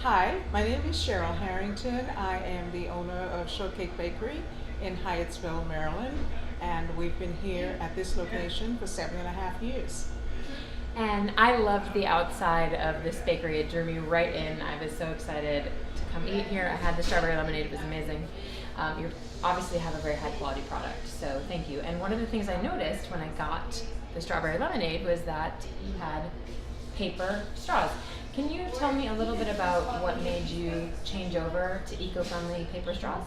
Hi, my name is Cheryl Harrington. I am the owner of Shortcake Bakery in Hyattsville, Maryland, and we've been here at this location for 7.5 years. And I loved the outside of this bakery. It drew me right in. I was so excited to come eat here. I had the strawberry lemonade. It was amazing. You obviously have a very high quality product, so thank you. And one of the things I noticed when I got the strawberry lemonade was that you had paper straws. Can you tell me a little bit about what made you change over to eco-friendly paper straws?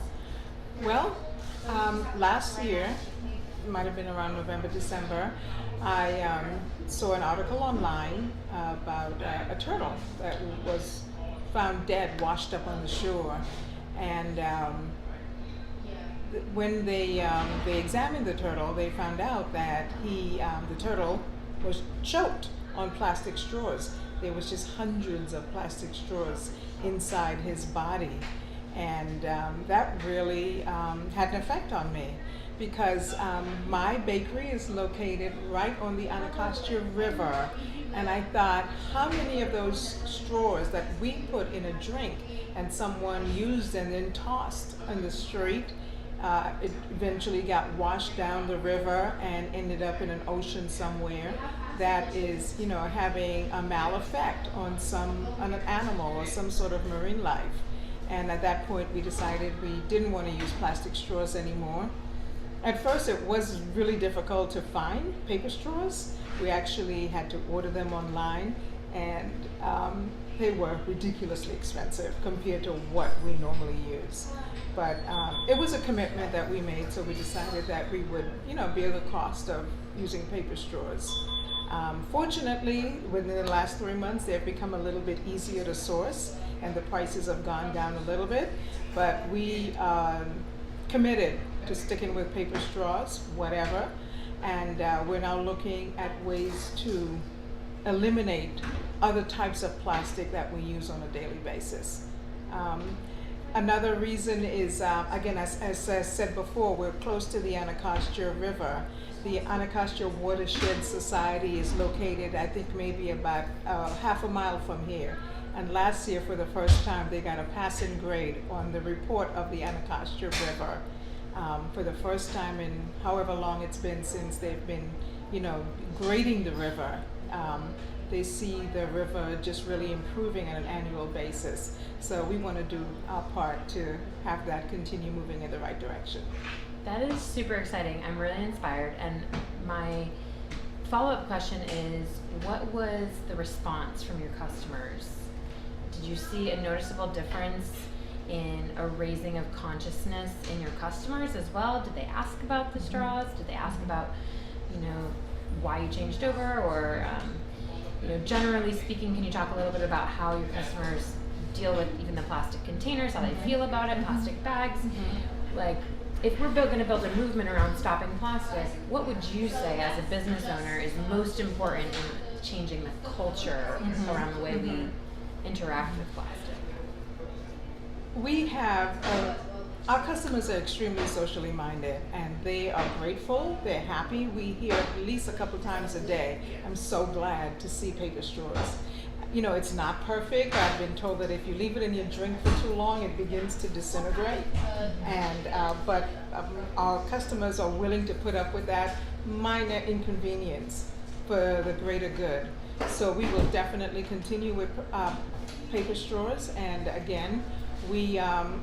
Well, last year, it might have been around November, December, I saw an article online about a turtle that was found dead, washed up on the shore. And when they examined the turtle, they found out that the turtle was choked on plastic straws. There was just hundreds of plastic straws inside his body, and that really had an effect on me because my bakery is located right on the Anacostia River, and I thought, how many of those straws that we put in a drink and someone used and then tossed in the street, it eventually got washed down the river and ended up in an ocean somewhere that is, having a mal effect on an animal or some sort of marine life. And at that point, we decided we didn't want to use plastic straws anymore. At first, it was really difficult to find paper straws. We actually had to order them online, and they were ridiculously expensive compared to what we normally use. But it was a commitment that we made, so we decided that we would, bear the cost of using paper straws. Fortunately, within the last 3 months, they've become a little bit easier to source, and the prices have gone down a little bit. But we committed to sticking with paper straws, whatever, and we're now looking at ways to eliminate other types of plastic that we use on a daily basis. Another reason is, again, as I said before, we're close to the Anacostia River. The Anacostia Watershed Society is located, I think, maybe about half a mile from here. And last year, for the first time, they got a passing grade on the report of the Anacostia River. For the first time in however long it's been since they've been, grading the river. They see the river just really improving on an annual basis. So we want to do our part to have that continue moving in the right direction. That is super exciting. I'm really inspired. And my follow-up question is, what was the response from your customers? Did you see a noticeable difference in a raising of consciousness in your customers as well? Did they ask about the straws? Did they ask about, why you changed over? Or, generally speaking, can you talk a little bit about how your customers deal with even the plastic containers, how they feel about it, plastic bags? Like, if we're going to build a movement around stopping plastic, what would you say as a business owner is most important in changing the culture around the way we interact with plastic? We have, our customers are extremely socially minded, and they are grateful, they're happy. We hear at least a couple times a day, I'm so glad to see paper straws. It's not perfect. I've been told that if you leave it in your drink for too long, it begins to disintegrate. But our customers are willing to put up with that minor inconvenience for the greater good. So we will definitely continue with paper straws, and again, we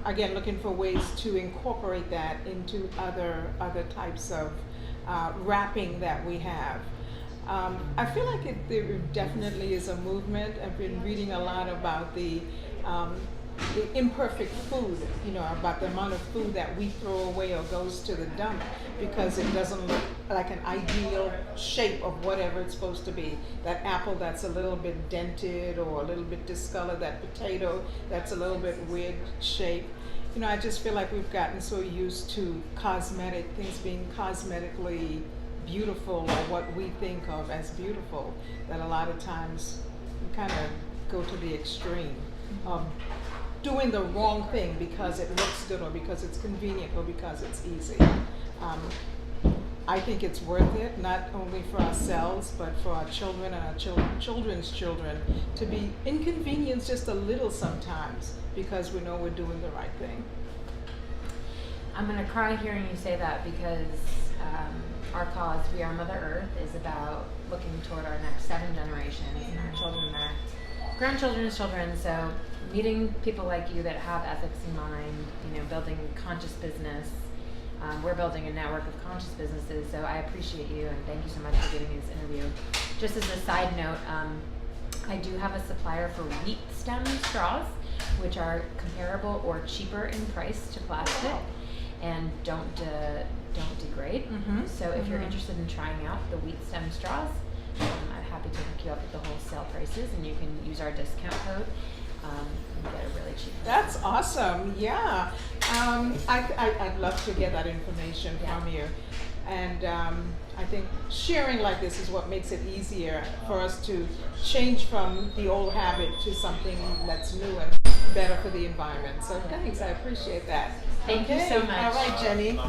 again looking for ways to incorporate that into other types of wrapping that we have. I feel like there definitely is a movement. I've been reading a lot about the imperfect food, about the amount of food that we throw away or goes to the dump because it doesn't look like an ideal shape of whatever it's supposed to be. That apple that's a little bit dented or a little bit discolored, that potato that's a little bit weird shape. I just feel like we've gotten so used to things being cosmetically beautiful, or what we think of as beautiful, that a lot of times we kind of go to the extreme of doing the wrong thing because it looks good or because it's convenient or because it's easy. I think it's worth it, not only for ourselves, but for our children and our children's children, to be inconvenienced just a little sometimes because we know we're doing the right thing. I'm going to cry hearing you say that because our cause, We Are Mother Earth, is about looking toward our next 7 generations and our children and our grandchildren's children. So meeting people like you that have ethics in mind, building conscious business. We're building a network of conscious businesses, so I appreciate you and thank you so much for giving me this interview. Just as a side note, I do have a supplier for wheat stem straws, which are comparable or cheaper in price to plastic and don't degrade. So if you're interested in trying out the wheat stem straws, I'm happy to hook you up with the wholesale prices, and you can use our discount code. And get a really cheap. That's awesome. Yeah, I'd love to get that information from you, and I think sharing like this is what makes it easier for us to change from the old habit to something that's new and better for the environment. So thanks, I appreciate that. Thank you so much. All right, Jenny.